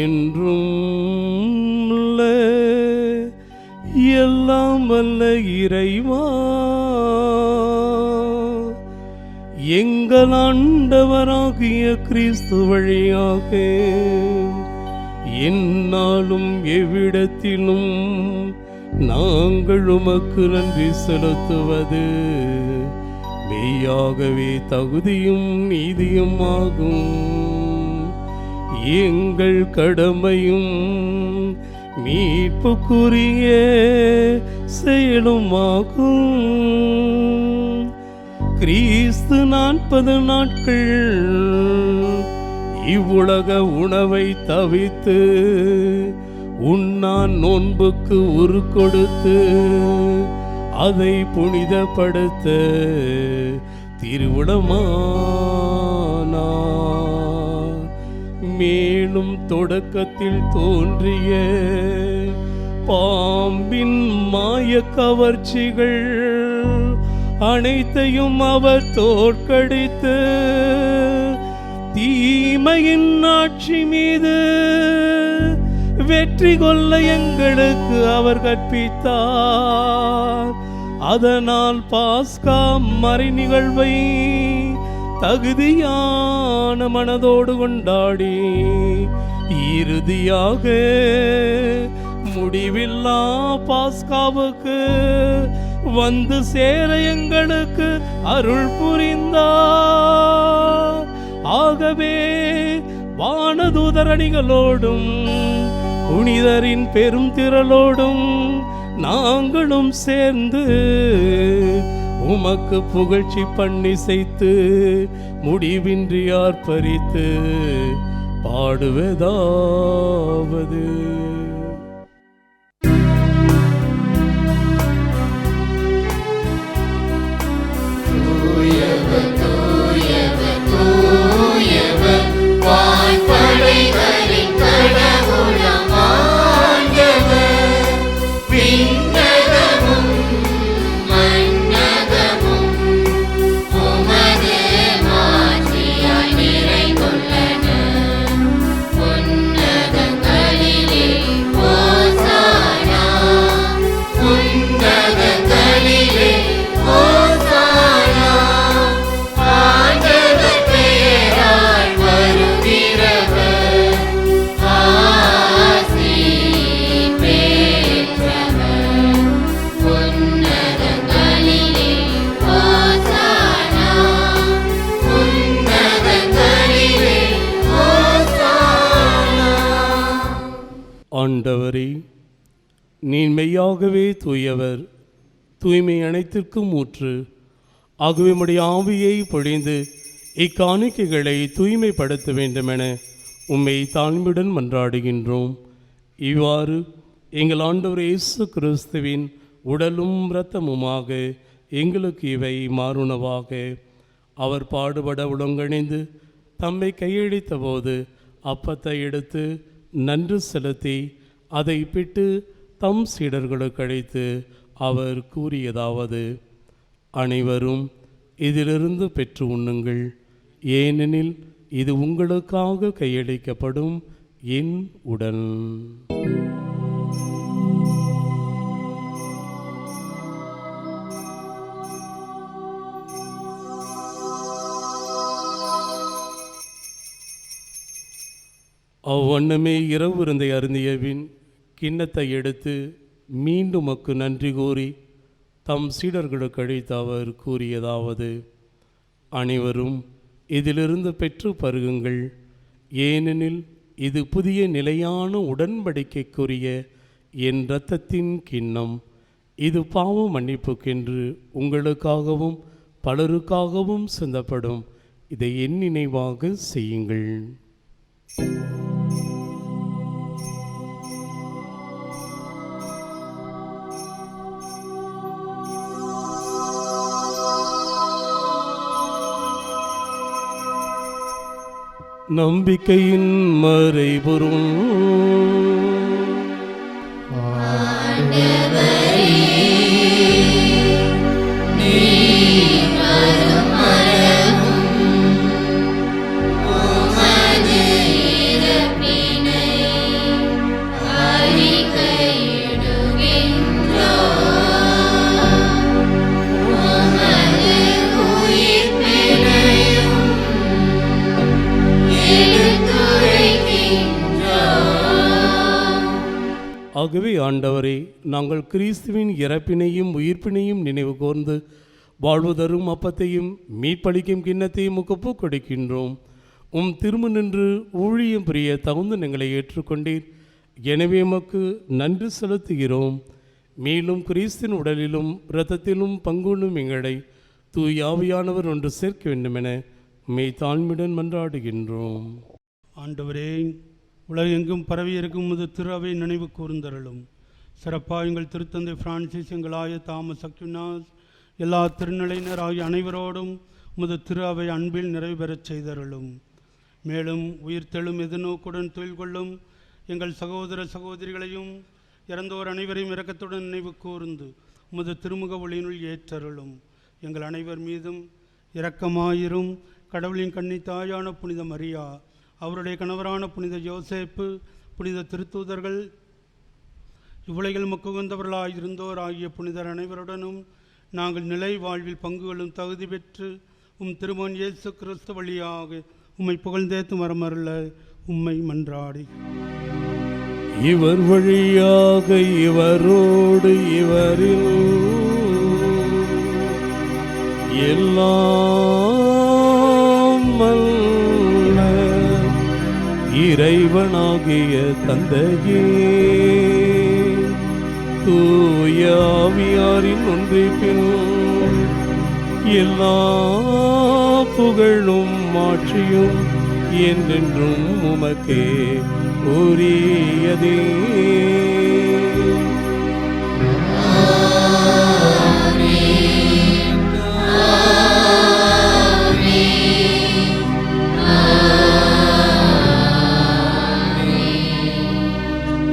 D: என்றும் உள்ள எல்லாம் வல்ல இறைவா, எங்கள் ஆண்டவராகிய கிறிஸ்து வழியாக எந்நாளும் எவ்விடத்திலும் நாங்கள் உமக்கு நன்றி செலுத்துவது மெய்யாகவே தகுதியும் நீதியும் ஆகும். எங்கள் கடமையும் மீட்புக்குரிய செயலுமாகும். கிறிஸ்து 40 நாட்கள் இவ்வுலக உணவை தவித்து உண்ணான் நோன்புக்கு உரு கொடுத்து அதை புனிதப்படுத்த திருவுளமானார். மேலும் தொடக்கத்தில் தோன்றிய பாம்பின் மாய கவர்ச்சிகள் அனைத்தையும் அவர் தோற்கடித்து தீமையின் ஆட்சி மீது வெற்றி கொள்ள எங்களுக்கு அவர் கற்பித்தார். அதனால் பாஸ்கா மறை நிகழ்வை தகுதியான மனதோடு கொண்டாடி இறுதியாக முடிவில்லா பாஸ்காவுக்கு வந்து சேர எங்களுக்கு அருள் புரிந்தார். ஆகவே வானதூதரணிகளோடும் புனிதரின் பெரும் திரளோடும் நாங்களும் சேர்ந்து உமக்கு புகழ்ச்சி பண்ணி செய்து முடிவின்றி ஆர்ப்பரித்து பாடுவதாவது. ஆண்டவரே, நீர் மெய்யாகவே தூயவர், தூய்மை அனைத்திற்கும் ஊற்று. ஆகவே உம்முடைய ஆவியை பொழிந்து இக்காணிக்கைகளை தூய்மைப்படுத்த வேண்டுமென உம்மை தாழ்மையுடன் மன்றாடுகின்றோம். இவ்வாறு எங்கள் ஆண்டவர் இயேசு கிறிஸ்துவின் உடலும் இரத்தமுமாக எங்களுக்கு இவை மாறுணவாக. அவர் பாடுபட உளங்கணிந்து தம்மை கையளித்த போது அப்பத்தை எடுத்து நன்று செலுத்தி அதை பிட்டு தம் சீடர்களுக்கு அளித்து அவர் கூறியதாவது: அனைவரும் இதிலிருந்து பெற்று உண்ணுங்கள், ஏனெனில் இது உங்களுக்காக கையளிக்கப்படும் என் உடல். அவ்வண்ணமே இரவு விருந்தை அருந்தியபின் கிண்ணத்தை எடுத்து மீண்டும் மக்கு நன்றி கூறி தம் சீடர்களுக்கு அளித்து அவர் கூறியதாவது: அனைவரும் இதிலிருந்து பெற்று பருகுங்கள், ஏனெனில் இது புதிய நிலையான உடன்படிக்கைக்குரிய என் இரத்தத்தின் கிண்ணம். இது பாவ மன்னிப்புக்கென்று உங்களுக்காகவும் பலருக்காகவும் சிந்தப்படும். இதை என் நினைவாக செய்யுங்கள். நம்பிக்கையின் மறைபொருள் ஆகவே ஆண்டவரே, நாங்கள் கிறிஸ்துவின் இறப்பினையும் உயிர்ப்பினையும் நினைவு கூர்ந்து வாழ்வு தரும் அப்பத்தையும் மீட்பளிக்கும் கிண்ணத்தையும் ஒப்புக் கொடுக்கின்றோம். திரும்ப நின்று ஊழியம் புரிய தகுந்த எங்களை ஏற்றுக்கொண்டீர். எனவே எமக்கு நன்றி செலுத்துகிறோம். மேலும் கிறிஸ்தின் உடலிலும் இரத்தத்திலும் பங்குள்ளும் எங்களை தூய ஆவியானவர் ஒன்று சேர்க்க வேண்டுமென தாழ்மையுடன் மன்றாடுகின்றோம்.
H: ஆண்டவரே, உலகெங்கும் பரவி இருக்கும் உமது திரு அவை நினைவு கூர்ந்தருளும். சிறப்பாக எங்கள் திருத்தந்தை பிரான்சிஸ், எங்கள் ஆயர் தாமஸ் அக்வினாஸ், எல்லா திருநிலையினர் ஆகிய அனைவரோடும் உமது திரு அவை அன்பில் நிறைவு பெறச் செய்தருளும். மேலும் உயிர்த்தெழும் எதிர்நோக்குடன் தொழில் கொள்ளும் எங்கள் சகோதர சகோதரிகளையும் இறந்தோர் அனைவரையும் இரக்கத்துடன் நினைவு கூர்ந்து உமது திருமுக ஒளியினுள் ஏற்றருளும். எங்கள் அனைவர் மீதும் இரக்கமாயிரும். கடவுளின் கன்னி தாயான புனித மரியா, அவருடைய கணவரான புனித யோசேப்பு, புனித திருத்தூதர்கள், இவ்வுலகில் முக்குகந்தவர்களாய் இருந்தோர் ஆகிய புனிதர் அனைவருடனும் நாங்கள் நிலை வாழ்வில் பங்குகளும் தகுதி பெற்று திருமகன் இயேசு கிறிஸ்து வழியாக உம்மை புகழ்ந்தேத்து மரமருள உம்மை மன்றாடி,
D: இவர் வழியாக இவரோடு இவரில் எல்லாம் வல்ல இறைவனாகிய தந்தையே, தூய ஆவியாரின் ஒன்றிப்பில் எல்லா புகழும் மாற்றியும் என்றென்றும் உமக்கே உரியதே.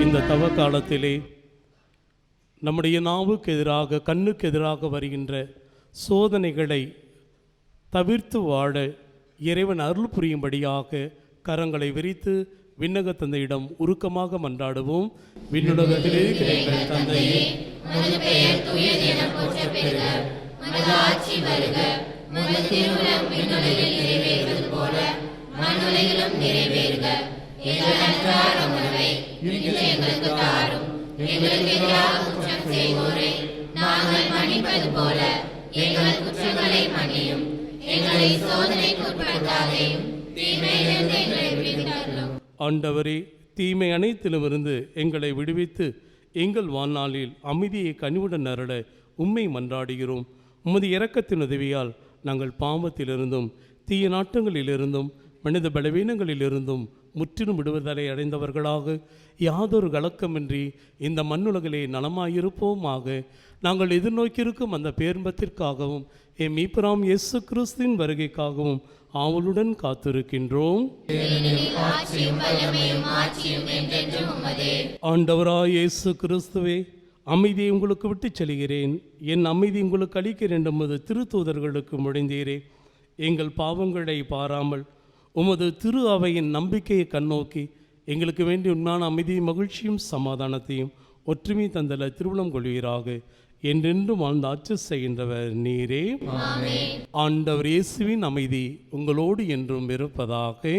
D: இந்த தவ காலத்திலே நம்முடைய நாவுக்கு எதிராக, கண்ணுக்கு எதிராக வருகின்ற சோதனைகளை தவிர்த்து வாழ இறைவன் அருள் புரியும்படியாக கரங்களை விரித்து விண்ணக தந்தையிடம் உருக்கமாக மன்றாடுவோம். விண்ணுலகத்திலே எங்கள் தந்தையே,
C: உமது பெயர் தூயது என போற்றப் பெறுக. உமது ஆட்சி வருக. உமது திருவுளம் விண்ணுலகில் நிறைவேறுவது போல மண்ணுலகிலும் நிறைவேறுக. எங்கள் அன்றாட உணவை இன்று எங்களுக்கு தாரும். எங்களுக்கு எதிராக குற்றம் செய்வோரை நாங்கள் மன்னிப்பது போல எங்கள் குற்றங்களை மன்னியும். எங்களை சோதனைக்கு உட்படுத்தாதேயும், தீமையிலிருந்து எங்களை விடுவித்தருளும்.
D: ஆண்டவரே, தீமை அனைத்திலுமிருந்து எங்களை விடுவித்து எங்கள் வாழ்நாளில் அமைதியை கனிவுடன் அருள உம்மை மன்றாடுகிறோம். உமது இரக்கத்தின் உதவியால் நாங்கள் பாவத்திலிருந்தும் தீய நாட்டங்களிலிருந்தும் மனித பலவீனங்களிலிருந்தும் முற்றிலும் விடுதலை அடைந்தவர்களாக யாதொரு கலக்கமின்றி இந்த மண்ணுலகிலே நலமாயிருப்போமாக. நாங்கள் எதிர்நோக்கியிருக்கும் அந்த பேர்பத்திற்காகவும் எம் மீட்பராம் இயேசு கிறிஸ்துவின் வருகைக்காகவும் ஆவலுடன் காத்திருக்கின்றோம். ஆண்டவராய் இயேசு கிறிஸ்துவே, அமைதியை உங்களுக்கு விட்டுச் செல்கிறேன், என் அமைதி உங்களுக்கு அளிக்கிறேன் உமது திருத்தூதர்களுக்கு முழைந்தீரே. எங்கள் பாவங்களை பாராமல் உமது திரு அவையின் நம்பிக்கையை கண்ணோக்கி எங்களுக்கு வேண்டிய உண்மையான அமைதியும் மகிழ்ச்சியும் சமாதானத்தையும் ஒற்றுமை தந்தல திருவுளம் கொள்வீராக. என்றென்றும் வாழ்ந்து ஆட்சி செய்கின்றவர் நீரே. ஆண்டவர் இயேசுவின் அமைதி உங்களோடு என்றும் இருப்பதாக.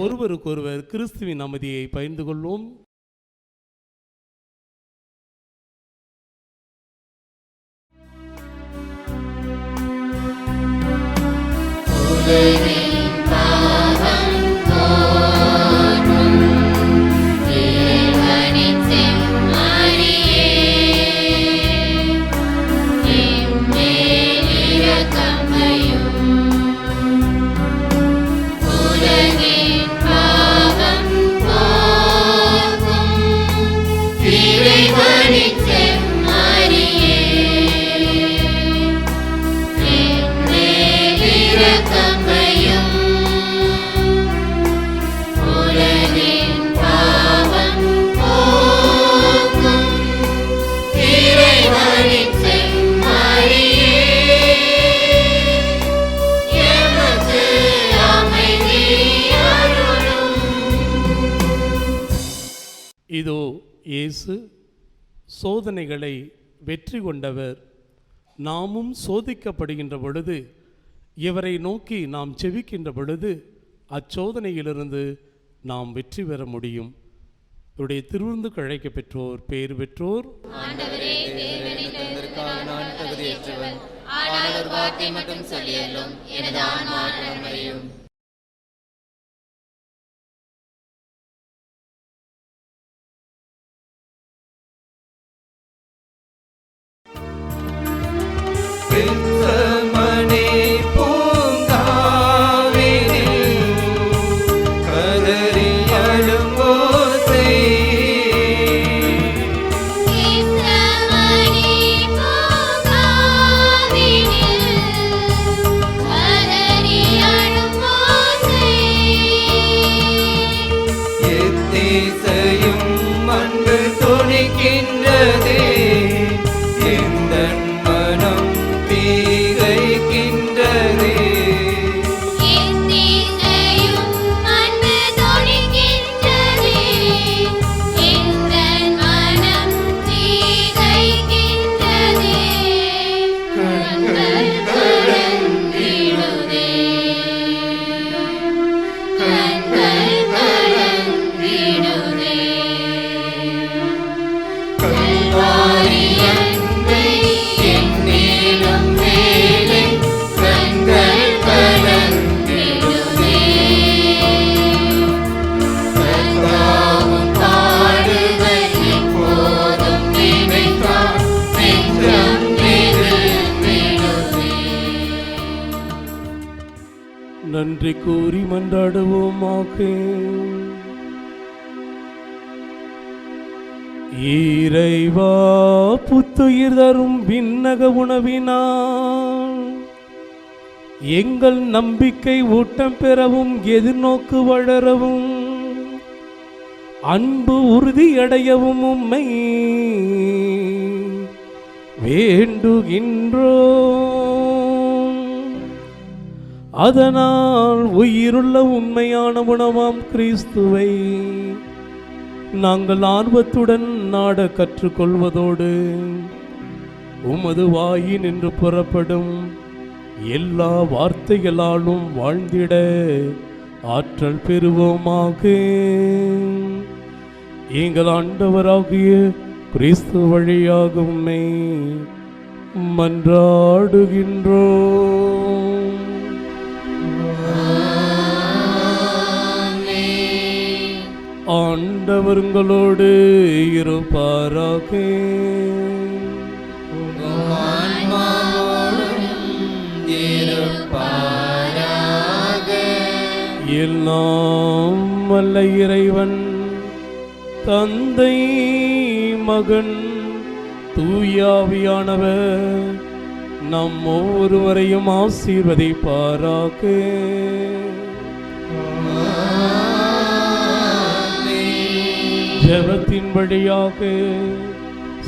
D: ஒருவருக்கொருவர் கிறிஸ்துவின் அமைதியை பகிர்ந்து கொள்வோம். இதோ இயேசு சோதனைகளை வெற்றி கொண்டவர். நாமும் சோதிக்கப்படுகின்ற பொழுது, இவரை நோக்கி நாம் செபிக்கின்ற பொழுது அச்சோதனையிலிருந்து நாம் வெற்றி பெற முடியும். இவருடைய திருவிருந்து அழைக்க பெற்றோர் பேர் பெற்றோர். நன்றி கூறி மன்றாடுவோமாக. இறைவா, புத்துயிர் தரும் விண்ணக உணவினால் எங்கள் நம்பிக்கை ஊட்டம் பெறவும் எதிர்நோக்கு வளரவும் அன்பு உறுதியடையவும் உம்மை வேண்டுகின்றோம். அதனால் உயிருள்ள உண்மையான உணவாம் கிறிஸ்துவை நாங்கள் ஆர்வத்துடன் நாட கற்றுக்கொள்வதோடு உமது வாயினின்று புறப்படும் எல்லா வார்த்தைகளாலும் வாழ்ந்திட ஆற்றல் பெறுவோமாக. எங்கள் ஆண்டவராகிய கிறிஸ்து வழியாக உம்மை மன்றாடுகின்றோம். ஆண்டவர் உங்களோடு இருப்பாராக. எல்லாம் வல்ல இறைவன் தந்தை, மகன், தூயாவியானவர் நம் ஒவ்வொருவரையும் ஆசீர்வதிப்பாராக. ஜெபத்தின் வழியாக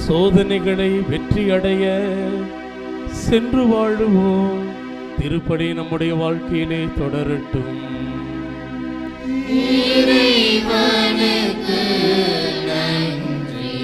D: சோதனைகளை வெற்றியடைய சென்று வாழுவோம். திருப்படி நம்முடைய வாழ்க்கையிலே தொடரட்டும்.
C: இறைவனுக்கு நன்றி.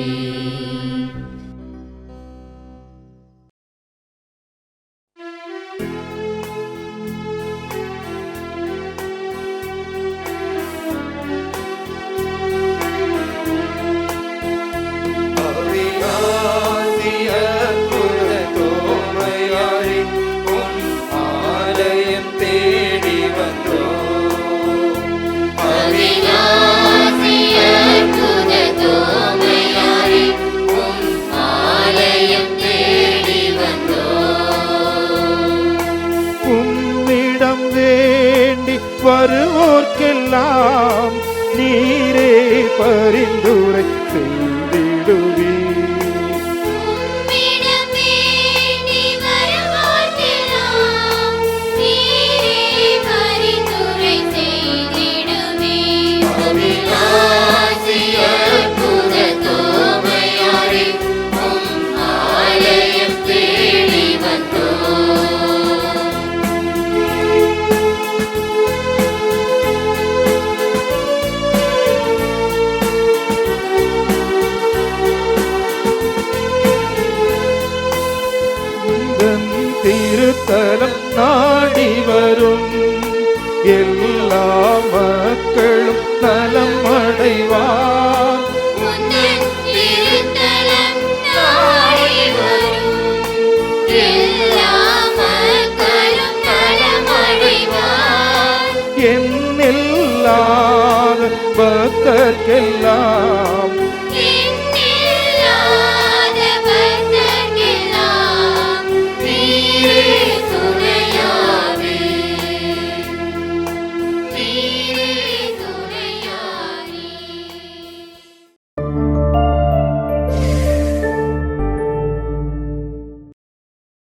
N: வருவோர்க்கெல்லாம் நீரே பரிந்துரை செய்திடுவீர். திருத்தலம் நாடி வரும் எல்லா மக்கள்